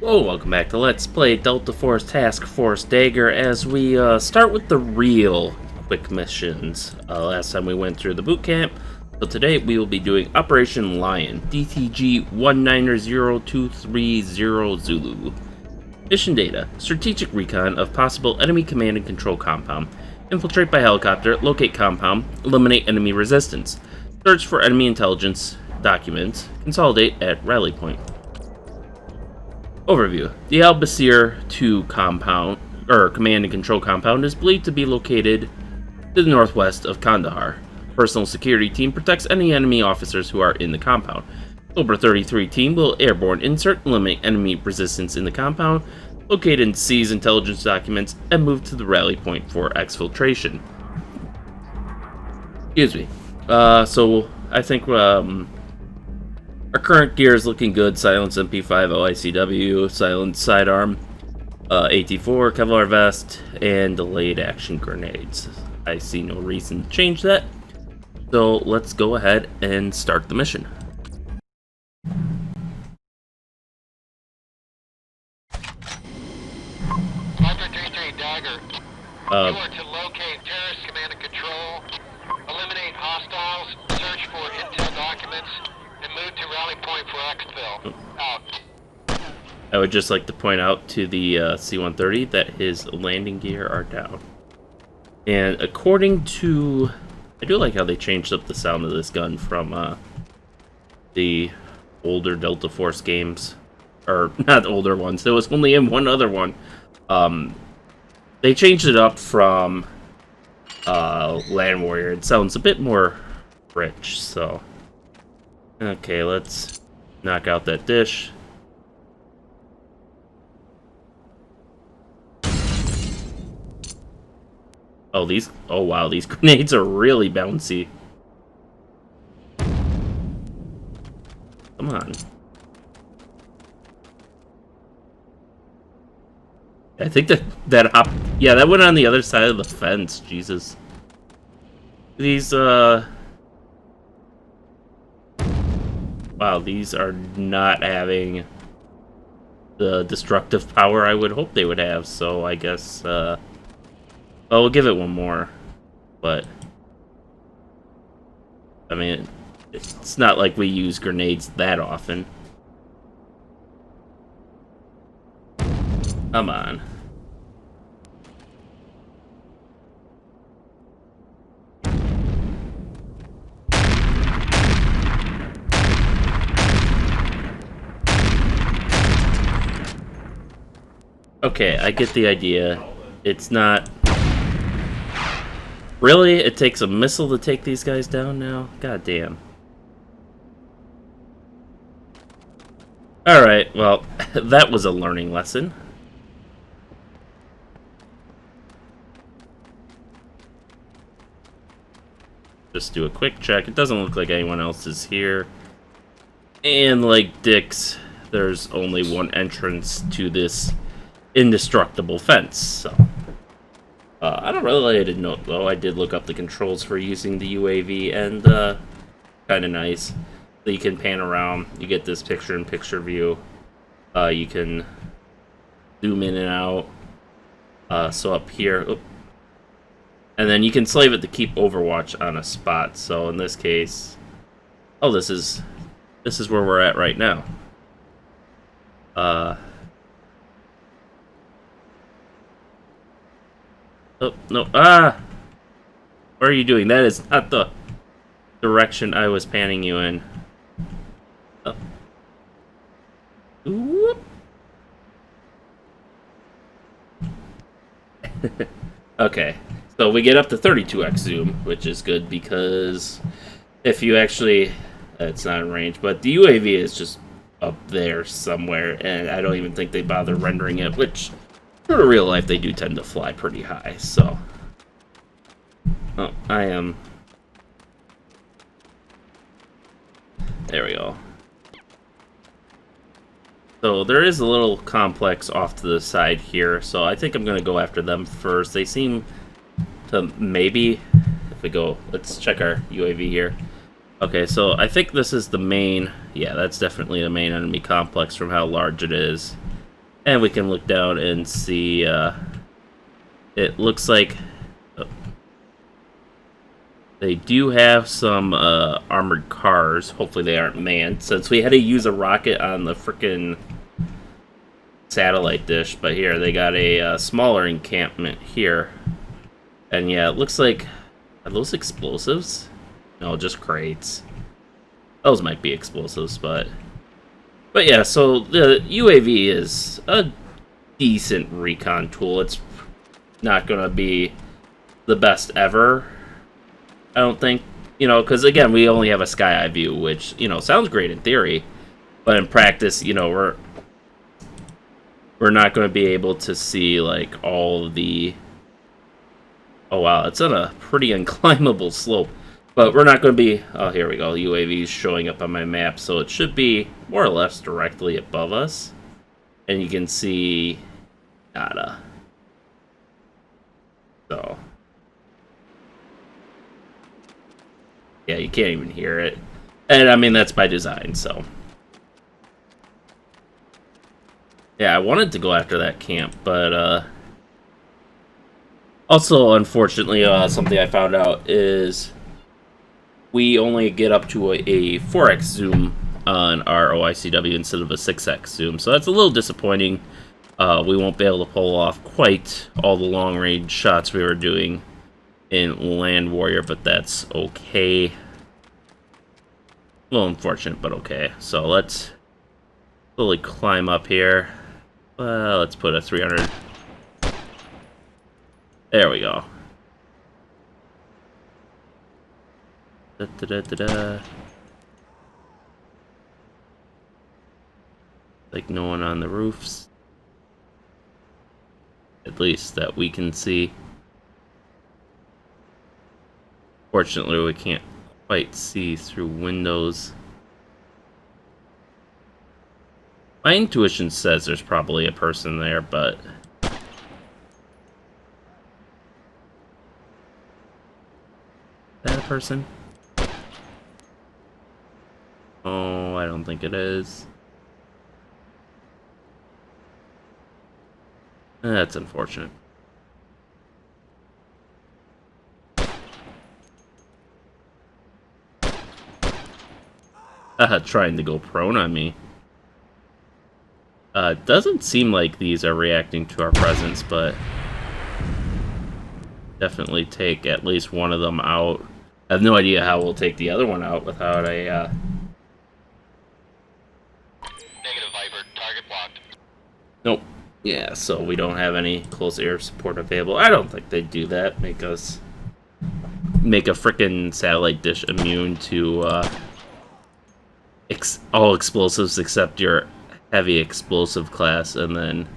Hello, welcome back to Let's Play Delta Force Task Force Dagger as we start with the real quick missions. Last time we went through the boot camp, so today we will be doing Operation Lion, DTG 190230 Zulu. Mission data: strategic recon of possible enemy command and control compound. Infiltrate by helicopter, locate compound, eliminate enemy resistance. Search for enemy intelligence documents, consolidate at rally point. Overview. The Al-Basir 2 compound, command and control compound, is believed to be located to the northwest of Kandahar. Personal security team protects any enemy officers who are in the compound. Cobra 33 team will airborne insert, eliminate enemy resistance in the compound, locate and seize intelligence documents, and move to the rally point for exfiltration. Excuse me. So I think our current gear is looking good. Silence MP5 OICW, silence sidearm, AT4, Kevlar vest, and delayed action grenades. I see no reason to change that. So let's go ahead and start the mission. Dagger. You are to locate terrorist command and control, eliminate hostiles, search for intel documents, and move to rally point for exfil. Out. I would just like to point out to the C-130 that his landing gear are down. And according to... I do like how they changed up the sound of this gun from the older Delta Force games. Or, not older ones. There was only in one other one. They changed it up from Land Warrior. It sounds a bit more rich, so... Okay, let's knock out that dish. Oh, oh wow, these grenades are really bouncy. Come on. I think that yeah, that went on the other side of the fence, Jesus. These, wow, these are not having the destructive power I would hope they would have, so I guess, oh, we'll give it one more, but, I mean, it's not like we use grenades that often. Come on. Okay, I get the idea. It's not... Really? It takes a missile to take these guys down now? God damn. Alright, well, that was a learning lesson. Just do a quick check. It doesn't look like anyone else is here. And like dicks, there's only one entrance to this indestructible fence, so I don't really know though. I did look up the controls for using the UAV, and kind of nice. So you can pan around, you get this picture-in-picture view. You can zoom in and out. So up here, and then you can slave it to keep Overwatch on a spot. So in this case, oh, this is where we're at right now. Oh, no. Ah! What are you doing? That is not the direction I was panning you in. Oh. Whoop. Okay. So we get up to 32x zoom, which is good because if you actually... It's not in range, but the UAV is just up there somewhere, and I don't even think they bother rendering it, which... For real life, they do tend to fly pretty high, so... Oh, I am... There we go. So, there is a little complex off to the side here, so I think I'm going to go after them first. They seem to maybe... If we go... Let's check our UAV here. Okay, so I think this is the main... Yeah, that's definitely the main enemy complex from how large it is. And we can look down and see, it looks like they do have some armored cars. Hopefully they aren't manned, since we had to use a rocket on the frickin' satellite dish. But here, they got a smaller encampment here. And yeah, it looks like... Are those explosives? No, just crates. Those might be explosives, but... But yeah, so the UAV is a decent recon tool. It's not going to be the best ever, I don't think. You know, because again, we only have a sky eye view, which, you know, sounds great in theory. But in practice, you know, we're not going to be able to see, like, all the... Oh, wow, it's on a pretty unclimbable slope. But we're not going to be... Oh, here we go. UAV's showing up on my map. So it should be more or less directly above us. And you can see... Nada. So... Yeah, you can't even hear it. And, I mean, that's by design, so... Yeah, I wanted to go after that camp, but, Also, unfortunately, something I found out is... We only get up to a 4x zoom on our OICW instead of a 6x zoom, so that's a little disappointing. We won't be able to pull off quite all the long-range shots we were doing in Land Warrior, but that's okay. A little unfortunate, but okay. So let's slowly climb up here. Let's put a 300. There we go. Da-da-da-da-da. Like no one on the roofs. At least that we can see. Fortunately, we can't quite see through windows. My intuition says there's probably a person there, but... Is that a person? Oh, I don't think it is. That's unfortunate. Trying to go prone on me. Doesn't seem like these are reacting to our presence, but... Definitely take at least one of them out. I have no idea how we'll take the other one out without a, Negative Viper, target blocked. Nope. Yeah, so we don't have any close air support available. I don't think they'd do that. Make a frickin' satellite dish immune to, all explosives except your heavy explosive class, and then,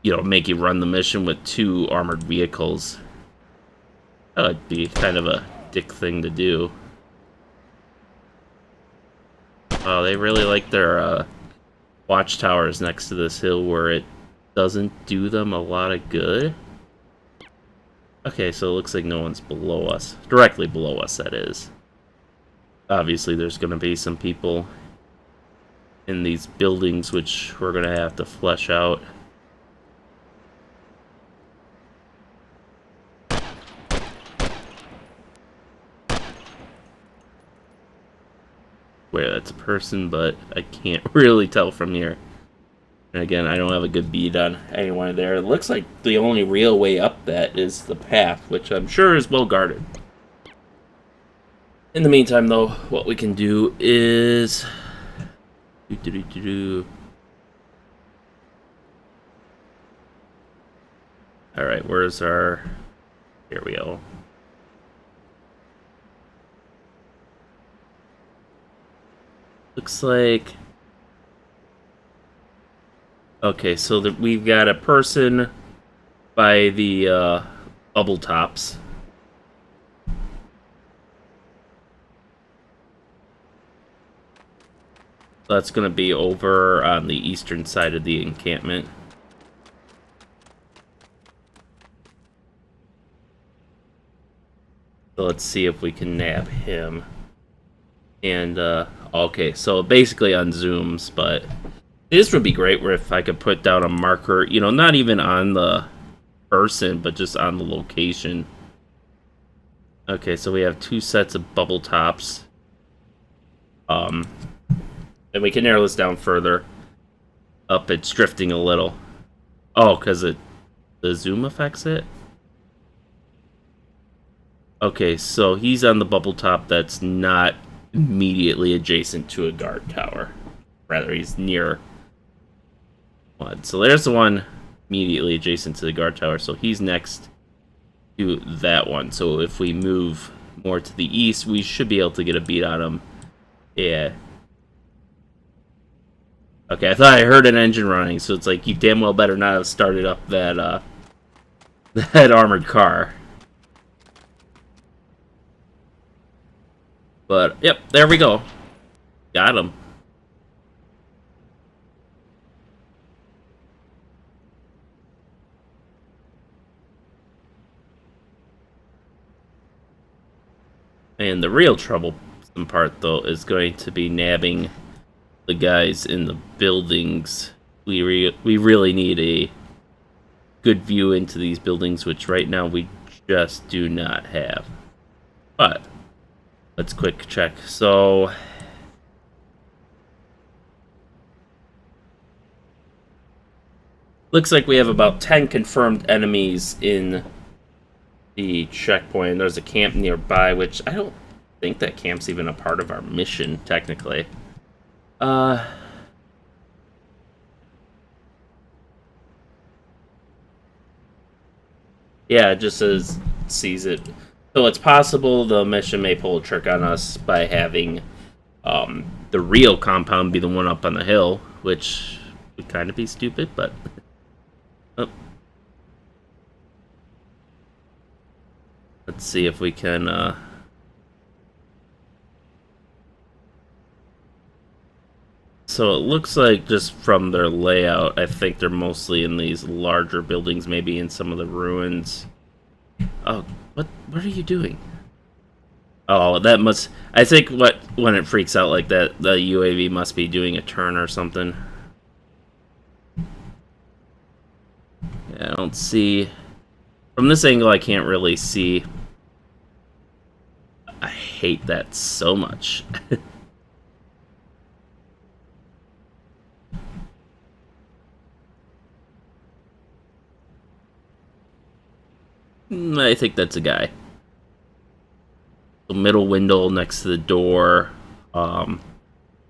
you know, make you run the mission with 2 armored vehicles. That would be kind of a dick thing to do. Oh, they really like their watchtowers next to this hill where it doesn't do them a lot of good. Okay, so it looks like no one's below us. Directly below us, that is. Obviously, there's going to be some people in these buildings, which we're going to have to flesh out. Where that's a person, but I can't really tell from here. And again, I don't have a good bead on anyone there. It looks like the only real way up that is the path, which I'm sure is well guarded. In the meantime, though, what we can do is... Alright, where's our... Here we go. Looks like... Okay, so we've got a person by the bubble tops. That's going to be over on the eastern side of the encampment. So let's see if we can nab him. And, okay, so basically on zooms, but This would be great if I could put down a marker, you know, not even on the person, but just on the location. Okay, so we have 2 sets of bubble tops. And we can narrow this down further. Up, it's drifting a little. Oh, because the zoom affects it? Okay, so he's on the bubble top that's not immediately adjacent to a guard tower. Rather, he's near one. So there's the one immediately adjacent to the guard tower. So he's next to that one. So if we move more to the east, we should be able to get a beat on him. Yeah. Okay, I thought I heard an engine running, so it's like you damn well better not have started up that that armored car. But yep, there we go. Got him. And the real troublesome part, though, is going to be nabbing the guys in the buildings. We really need a good view into these buildings, which right now we just do not have. But let's quick check. So looks like we have about 10 confirmed enemies in the checkpoint. There's a camp nearby, which I don't think that camp's even a part of our mission, technically. Yeah, it just says sees it. So it's possible the mission may pull a trick on us by having the real compound be the one up on the hill, which would kind of be stupid, but... Oh. Let's see if we can... So it looks like just from their layout, I think they're mostly in these larger buildings, maybe in some of the ruins. Oh, what are you doing? Oh, that must... I think when it freaks out like that, the UAV must be doing a turn or something. Yeah, I don't see... From this angle, I can't really see. I hate that so much. I think that's a guy. The middle window next to the door.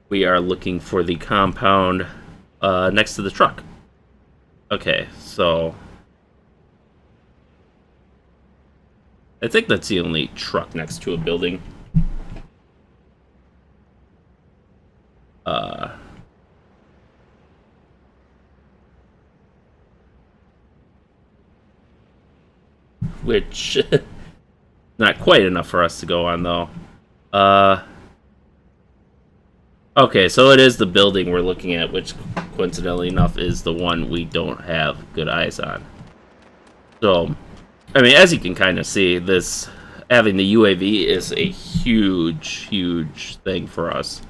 We are looking for the compound next to the truck. Okay, so... I think that's the only truck next to a building. Which... not quite enough for us to go on, though. Okay, so it is the building we're looking at, which, coincidentally enough, is the one we don't have good eyes on. So, I mean, as you can kind of see, this having the UAV is a huge, huge thing for us.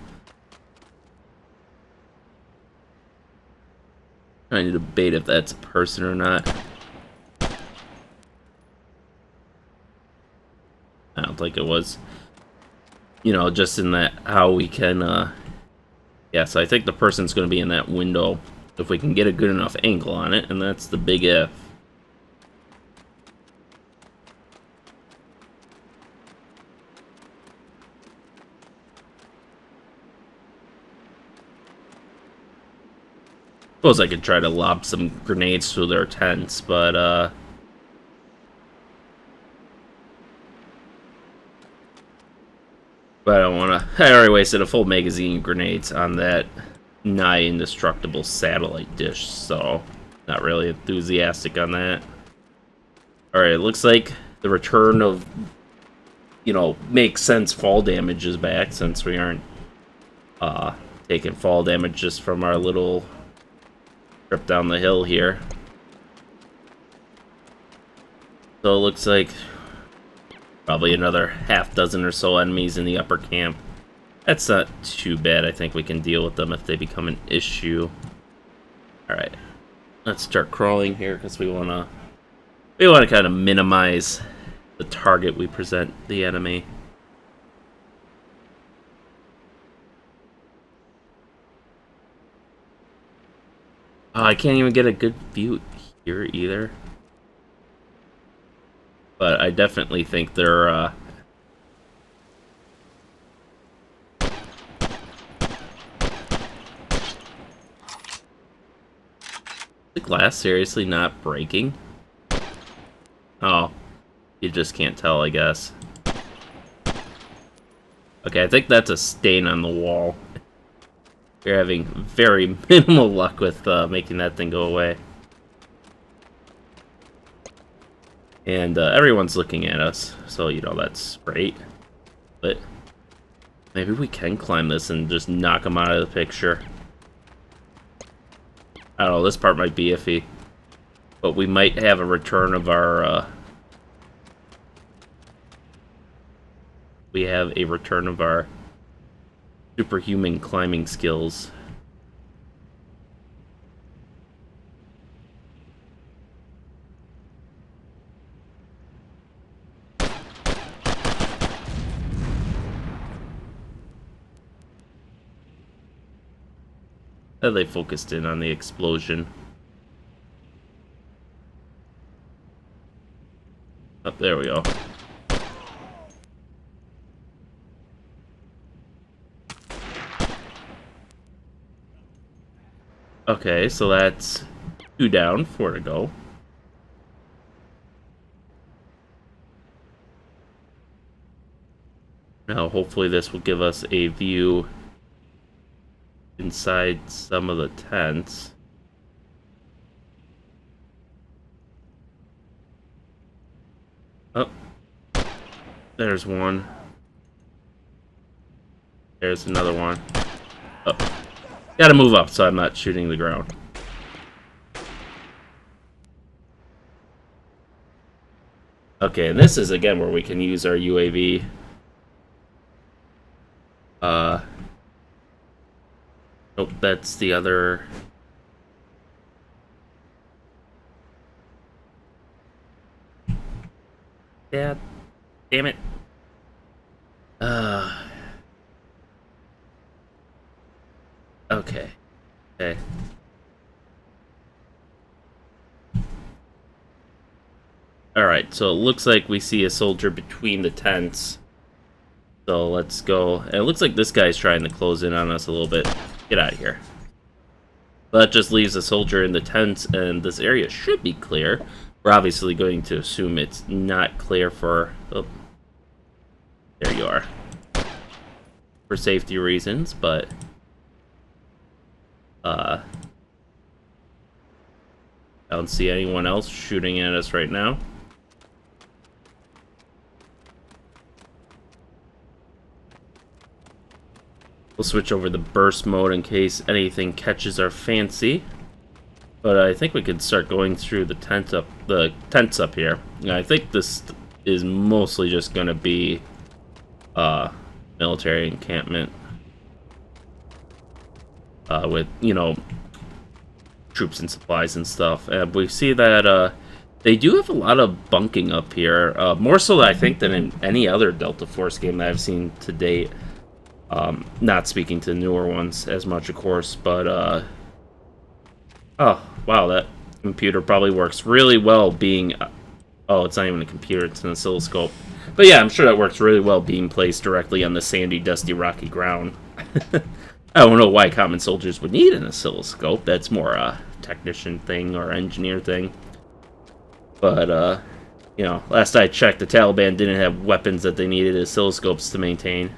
Trying to debate if that's a person or not. I don't think it was. You know, just in that, how we can, yeah, so I think the person's going to be in that window if we can get a good enough angle on it, and that's the big if. Suppose I could try to lob some grenades through their tents, but, I don't want to... I already wasted a full magazine of grenades on that nigh indestructible satellite dish, so not really enthusiastic on that. Alright, it looks like the return of, you know, makes sense fall damage is back, since we aren't taking fall damage just from our little trip down the hill here. So it looks like probably another half dozen or so enemies in the upper camp. That's not too bad. I think we can deal with them if they become an issue. Alright. Let's start crawling here because we wanna kind of minimize the target we present the enemy. Oh, I can't even get a good view here either. But I definitely think they're the glass seriously not breaking? Oh, you just can't tell, I guess. Okay, I think that's a stain on the wall. We're having very minimal luck with making that thing go away. And everyone's looking at us, so, you know, that's great. But maybe we can climb this and just knock them out of the picture. I don't know, this part might be iffy. But we might have a return of our, we have a return of our superhuman climbing skills. They focused in on the explosion. Oh, there we go. Okay, so that's 2 down, 4 to go. Now, hopefully this will give us a view inside some of the tents. Oh, there's one. There's another one. Oh, gotta move up so I'm not shooting the ground. Okay, and this is again where we can use our UAV. Nope, that's the other. Yeah, damn it. Okay. Okay. Alright, so it looks like we see a soldier between the tents. So let's go. And it looks like this guy's trying to close in on us a little bit. Get out of here. That just leaves a soldier in the tents, and this area should be clear. We're obviously going to assume it's not clear for... Oh, there you are. For safety reasons, but... I don't see anyone else shooting at us right now. We'll switch over to burst mode in case anything catches our fancy. But I think we could start going through the tents up here. And I think this is mostly just going to be military encampment with, you know, troops and supplies and stuff. And we see that they do have a lot of bunking up here, more so I think than in any other Delta Force game that I've seen to date. Not speaking to newer ones as much, of course, but oh wow, that computer probably works really well being oh, it's not even a computer, it's an oscilloscope. But yeah, I'm sure that works really well being placed directly on the sandy, dusty, rocky ground. I don't know why common soldiers would need an oscilloscope. That's more a technician thing or engineer thing. But, you know, last I checked, the Taliban didn't have weapons that they needed oscilloscopes to maintain.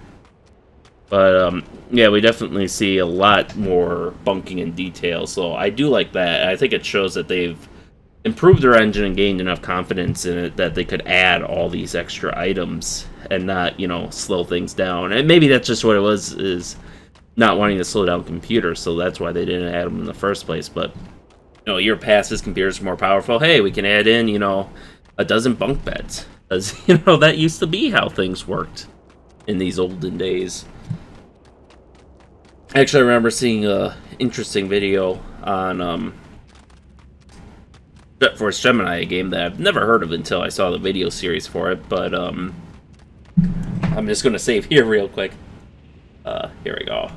But, yeah, we definitely see a lot more bunking in detail, so I do like that. I think it shows that they've improved their engine and gained enough confidence in it that they could add all these extra items and not, you know, slow things down. And maybe that's just what it was, is not wanting to slow down computers, so that's why they didn't add them in the first place. But, you know, year passes, computers are more powerful. Hey, we can add in, you know, a dozen bunk beds. As, you know, that used to be how things worked in these olden days. Actually, I remember seeing a interesting video on Jet Force Gemini, a game that I've never heard of until I saw the video series for it, but I'm just going to save here real quick. Here we go.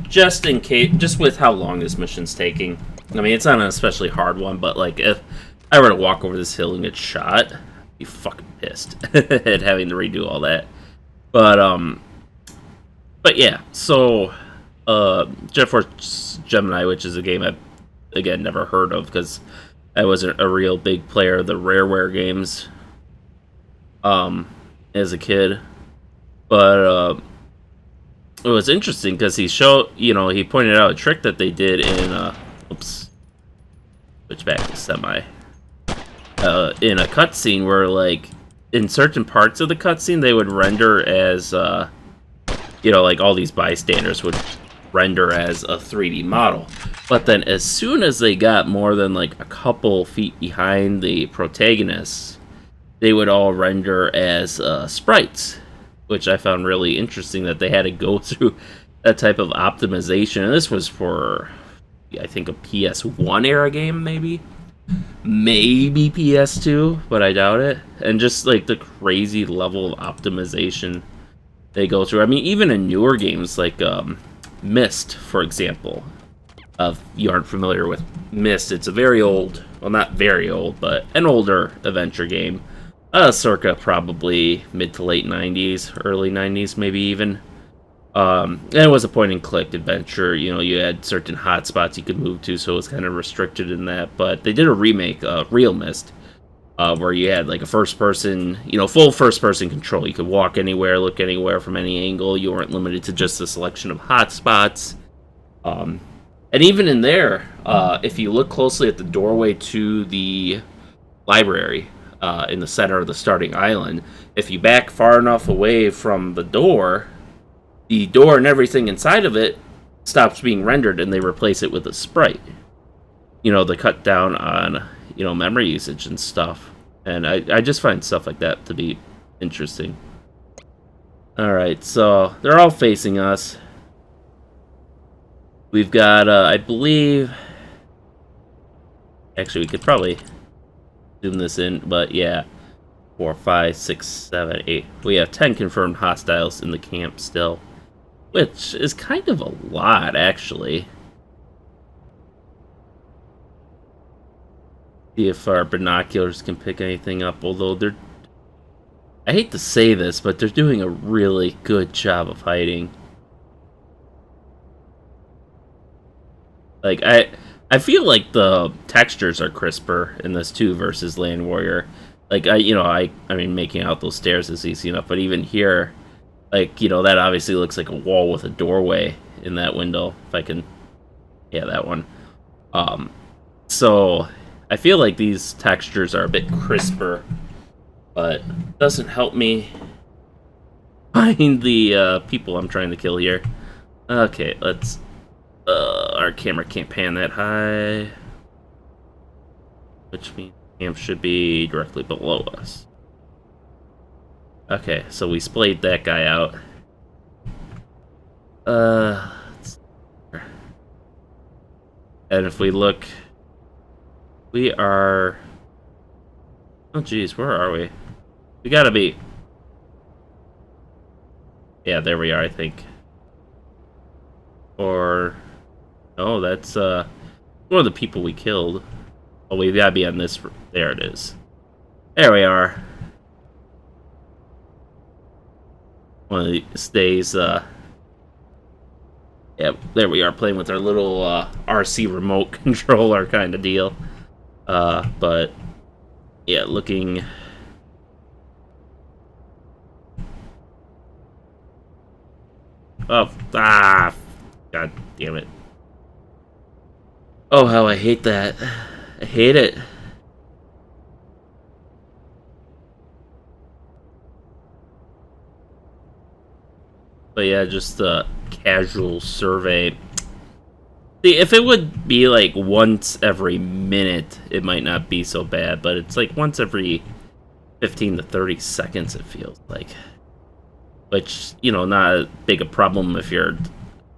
Just in case, just with how long this mission's taking. I mean, it's not an especially hard one, but like if I were to walk over this hill and get shot, I'd be fucking pissed at having to redo all that. But yeah, so Jet Force Gemini, which is a game I've again never heard of because I wasn't a real big player of the Rareware games as a kid, but it was interesting because he pointed out a trick that they did in switch back to semi in a cutscene where like in certain parts of the cutscene they would render as like all these bystanders would render as a 3D model, but then as soon as they got more than like a couple feet behind the protagonists, they would all render as sprites, which I found really interesting that they had to go through that type of optimization. And this was for, I think, a PS1 era game, maybe PS2, but I doubt it. And just like the crazy level of optimization they go through. I mean, even in newer games like Myst, for example. If you aren't familiar with Myst, it's a very old, well, not very old, but an older adventure game. Circa probably mid to late 90s, early 90s maybe even. And it was a point-and-click adventure. You had certain hotspots you could move to, so it was kind of restricted in that. But they did a remake, Real Myst, where you had like a first-person, full first-person control. You could walk anywhere, look anywhere from any angle. You weren't limited to just a selection of hotspots. And even in there, if you look closely at the doorway to the library, in the center of the starting island, if you back far enough away from the door and everything inside of it stops being rendered and they replace it with a sprite. They cut down on, memory usage and stuff. And I just find stuff like that to be interesting. Alright, so they're all facing us. We've got, I believe... Actually, we could probably zoom this in, but yeah, 4, 5, 6, 7, 8. We have 10 confirmed hostiles in the camp still, which is kind of a lot, actually. See if our binoculars can pick anything up, although I hate to say this, but they're doing a really good job of hiding. Like, I feel like the textures are crisper in this too versus Land Warrior. Like I mean, making out those stairs is easy enough, but even here, like that obviously looks like a wall with a doorway in that window. If I can, yeah, that one. So I feel like these textures are a bit crisper, but it doesn't help me find the people I'm trying to kill here. Okay, let's. Our camera can't pan that high, which means the camp should be directly below us. Okay, so we splayed that guy out. And if we look, we are... Oh geez, where are we? We gotta be... Yeah, there we are, I think. Or... Oh, that's one of the people we killed. Oh, we gotta be on this. There it is. There we are. One of these days, yeah, there we are, playing with our little RC remote controller kind of deal. But yeah, looking. Oh, god damn it. Oh, how I hate that. I hate it. But yeah, just a casual survey. See, if it would be like once every minute, it might not be so bad, but it's like once every 15 to 30 seconds, it feels like. Which, not as big a problem if you're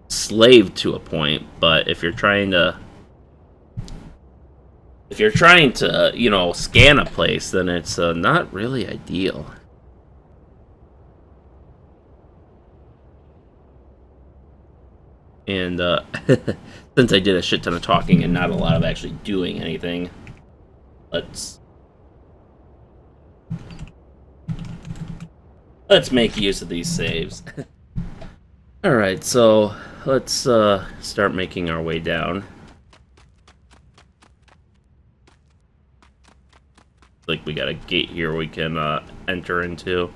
slave to a point, but if you're trying to if you're trying to, you know, scan a place, then it's not really ideal. And since I did a shit ton of talking and not a lot of actually doing anything, let's make use of these saves. Alright, so let's start making our way down. Like we got a gate here we can enter into.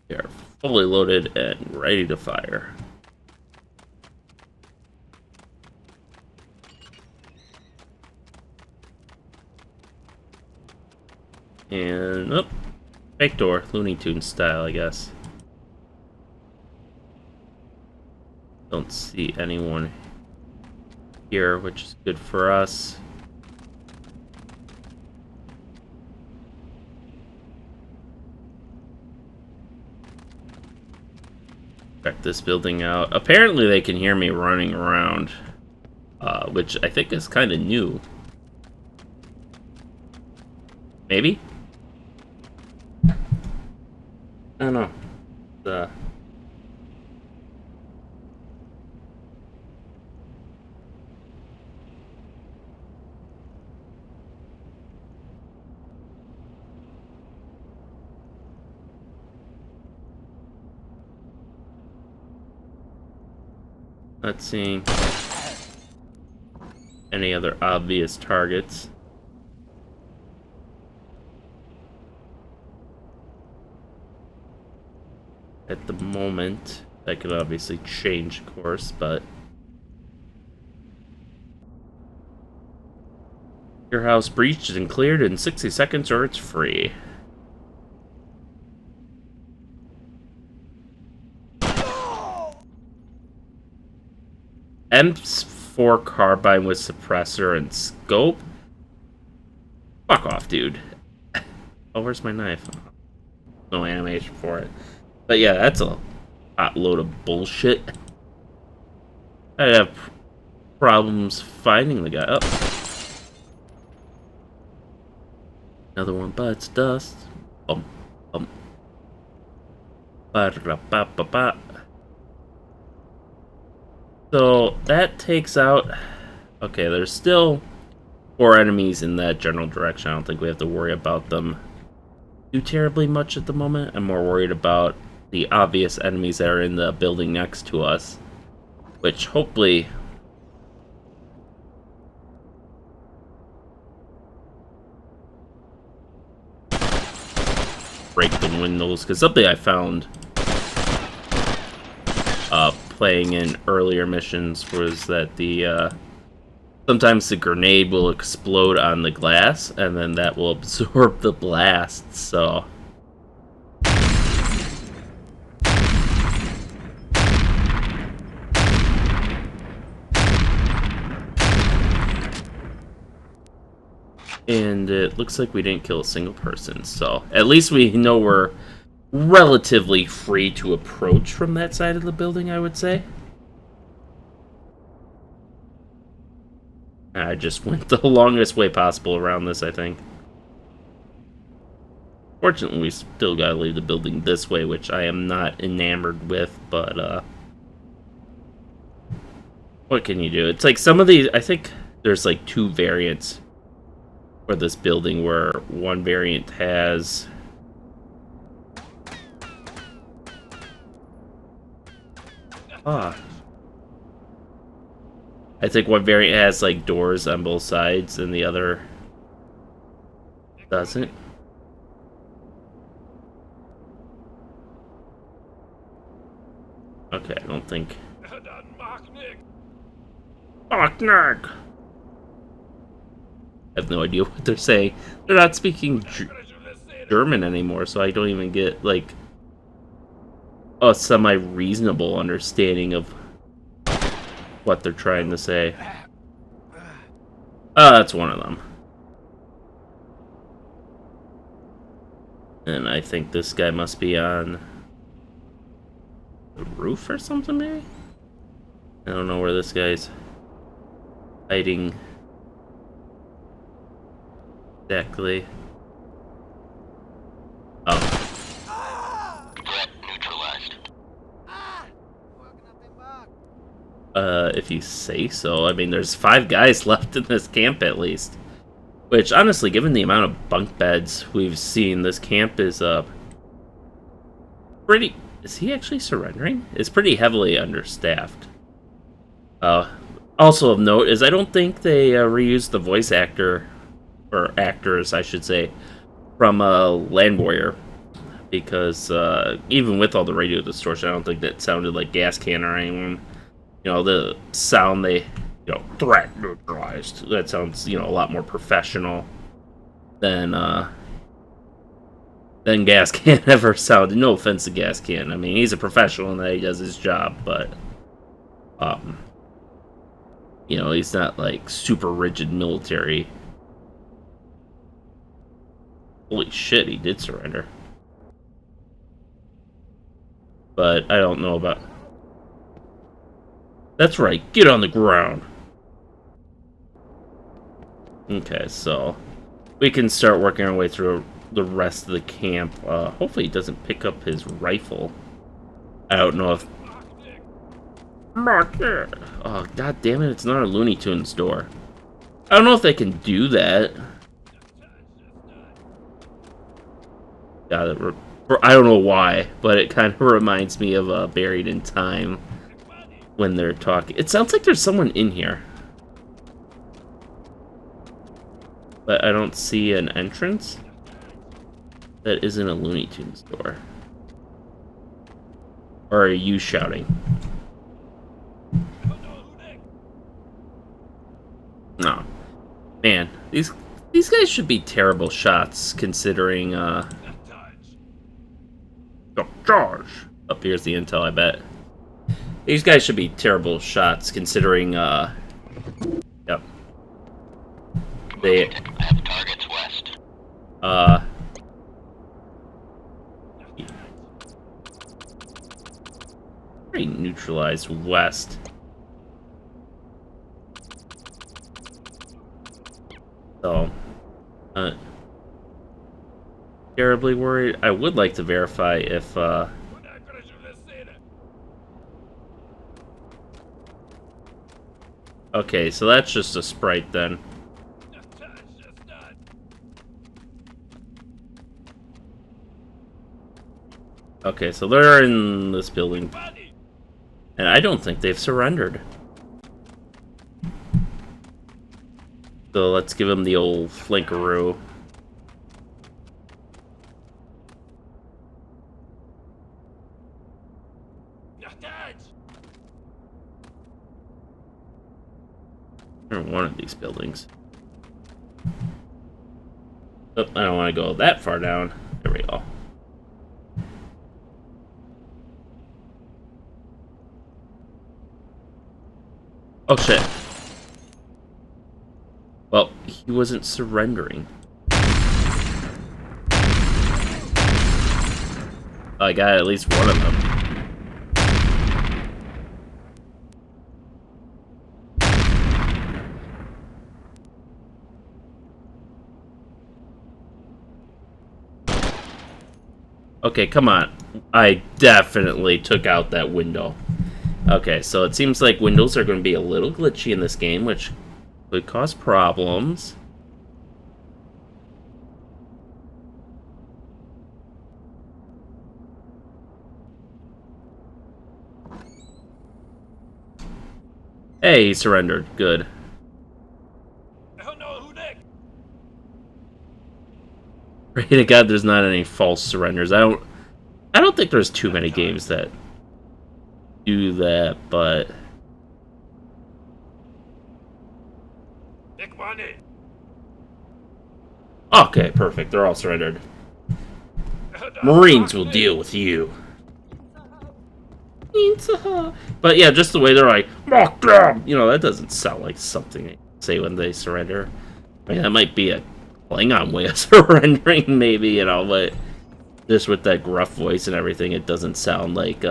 We are fully loaded and ready to fire. And, oh, fake door, Looney Tunes style, I guess. Don't see anyone here, which is good for us. Check this building out. Apparently they can hear me running around, which I think is kind of new. Maybe? I don't know. Not seeing any other obvious targets. At the moment, that could obviously change course, but your house breached and cleared in 60 seconds or it's free. M4 carbine with suppressor and scope? Fuck off, dude. Oh, where's my knife? No animation for it. But yeah, that's a hot load of bullshit. I have problems finding the guy. Oh. Another one bites dust. Bum, bum. Ba-da-ba-ba-ba. So that takes out... Okay, there's still 4 enemies in that general direction. I don't think we have to worry about them too terribly much at the moment. I'm more worried about the obvious enemies that are in the building next to us, which hopefully break the windows, because something I found playing in earlier missions was that the sometimes the grenade will explode on the glass and then that will absorb the blast, so and it looks like we didn't kill a single person, so at least we know we're relatively free to approach from that side of the building, I would say. I just went the longest way possible around this, I think. Fortunately, we still gotta leave the building this way, which I am not enamored with, but, what can you do? It's like some of these, I think there's like 2 variants for this building, where one variant has... I think one variant has like doors on both sides and the other doesn't. Okay, I don't think. I have no idea what they're saying. They're not speaking German anymore, so I don't even get like a semi-reasonable understanding of what they're trying to say. That's one of them. And I think this guy must be on the roof or something, maybe? I don't know where this guy's hiding exactly. Oh. Threat neutralized. If you say so. I mean, there's 5 guys left in this camp at least. Which, honestly, given the amount of bunk beds we've seen, this camp is, pretty... Is he actually surrendering? It's pretty heavily understaffed. Also of note is I don't think they reused the voice actor, or actors, I should say, from Land Warrior. Because even with all the radio distortion, I don't think that sounded like Gas Can or anyone. You know, the sound they... threat neutralized. That sounds, a lot more professional than Gas Can ever sounded. No offense to Gas Can. I mean, he's a professional in that he does his job, but he's not like super rigid military. Holy shit, he did surrender. But I don't know about... That's right, get on the ground. Okay, so we can start working our way through the rest of the camp. Hopefully he doesn't pick up his rifle. I don't know if... Oh, god damn it, it's not a Looney Tunes door. I don't know if they can do that. God, I don't know why, but it kind of reminds me of Buried in Time when they're talking. It sounds like there's someone in here. But I don't see an entrance. That isn't a Looney Tunes door. Or are you shouting? No. Man, these guys should be terrible shots considering charge. Up here's the intel, I bet. These guys should be terrible shots considering yep. They have targets west. Very neutralized west. So, terribly worried. I would like to verify if, okay, so that's just a sprite then. Okay, so they're in this building. And I don't think they've surrendered. So let's give them the old flankaroo. Or one of these buildings. Oh, I don't want to go that far down. There we go. Oh shit. Well, he wasn't surrendering. I got at least one of them. Okay, come on. I definitely took out that window. Okay, so it seems like windows are going to be a little glitchy in this game, which could cause problems. Hey, he surrendered. Good. Pray to God there's not any false surrenders. I don't think there's too many games that do that, but okay, perfect. They're all surrendered. Marines will deal with you. But yeah, just the way they're like, mock them! That doesn't sound like something they say when they surrender. I mean, that might be a Klingon way of surrendering, maybe, but just with that gruff voice and everything, it doesn't sound like,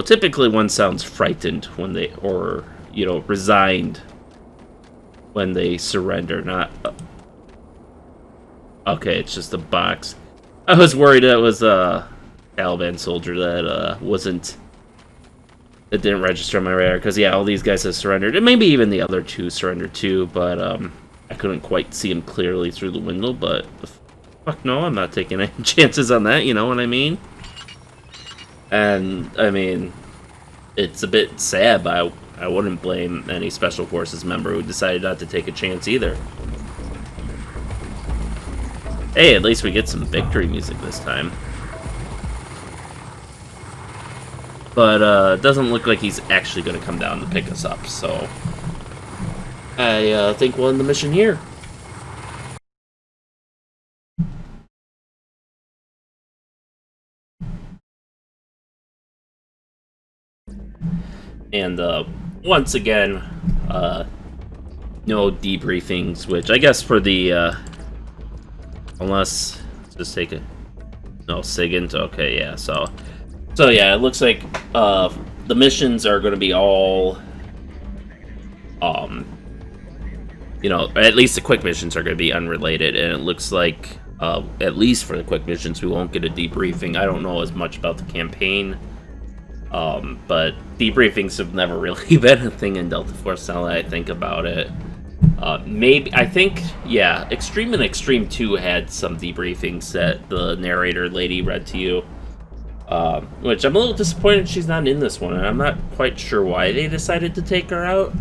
typically one sounds frightened when they, or, resigned when they surrender, not... Okay, it's just a box. I was worried that was a Taliban soldier that wasn't... That didn't register on my radar, because yeah, all these guys have surrendered. And maybe even the other two surrendered too, but I couldn't quite see them clearly through the window, but... Fuck no, I'm not taking any chances on that, you know what I mean? And, I mean, it's a bit sad, but I wouldn't blame any Special Forces member who decided not to take a chance either. Hey, at least we get some victory music this time. But, it doesn't look like he's actually going to come down to pick us up, so... I think we'll end the mission here. And, once again, no debriefings, which I guess for the, unless, let's just take it, no, SIGINT, okay, yeah, so yeah, it looks like, the missions are going to be all, you know, at least the quick missions are going to be unrelated, and it looks like, at least for the quick missions, we won't get a debriefing. I don't know as much about the campaign. But debriefings have never really been a thing in Delta Force now that I think about it. Maybe, I think, yeah, Extreme and Extreme 2 had some debriefings that the narrator lady read to you. Which I'm a little disappointed she's not in this one, and I'm not quite sure why they decided to take her out.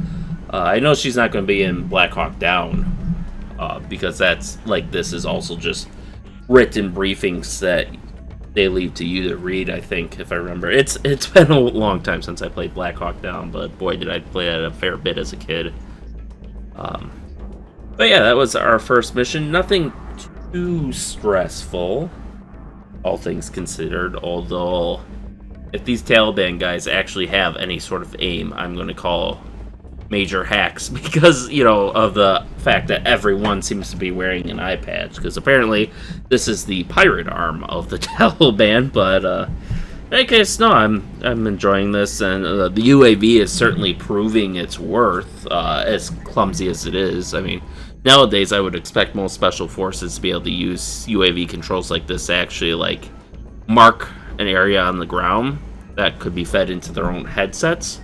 I know she's not going to be in Black Hawk Down, because that's, like, this is also just written briefings that they leave to you to read, I think, if I remember. It's been a long time since I played Black Hawk Down, but boy, did I play that a fair bit as a kid. But yeah, that was our first mission. Nothing too stressful, all things considered, although if these Taliban guys actually have any sort of aim, I'm going to call major hacks, because, you know, of the fact that everyone seems to be wearing an eye patch, because apparently this is the pirate arm of the Taliban. But in any case, no, I'm enjoying this, and the UAV is certainly proving its worth, as clumsy as it is. I mean, nowadays I would expect most Special Forces to be able to use UAV controls like this to actually, like, mark an area on the ground that could be fed into their own headsets.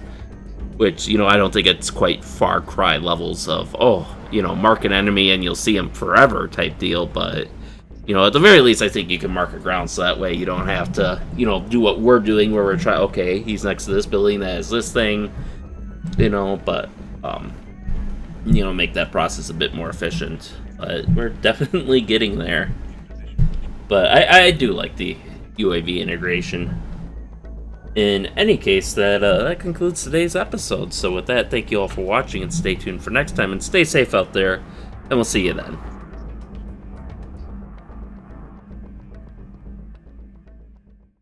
Which, you know, I don't think it's quite Far Cry levels of, oh, you know, mark an enemy and you'll see him forever type deal. But, you know, at the very least, I think you can mark a ground so that way you don't have to, you know, do what we're doing where we're trying, okay, he's next to this building that has this thing, you know, but, you know, make that process a bit more efficient. But we're definitely getting there. But I do like the UAV integration. In any case, that concludes today's episode. So with that, thank you all for watching, and stay tuned for next time, and stay safe out there, and we'll see you then.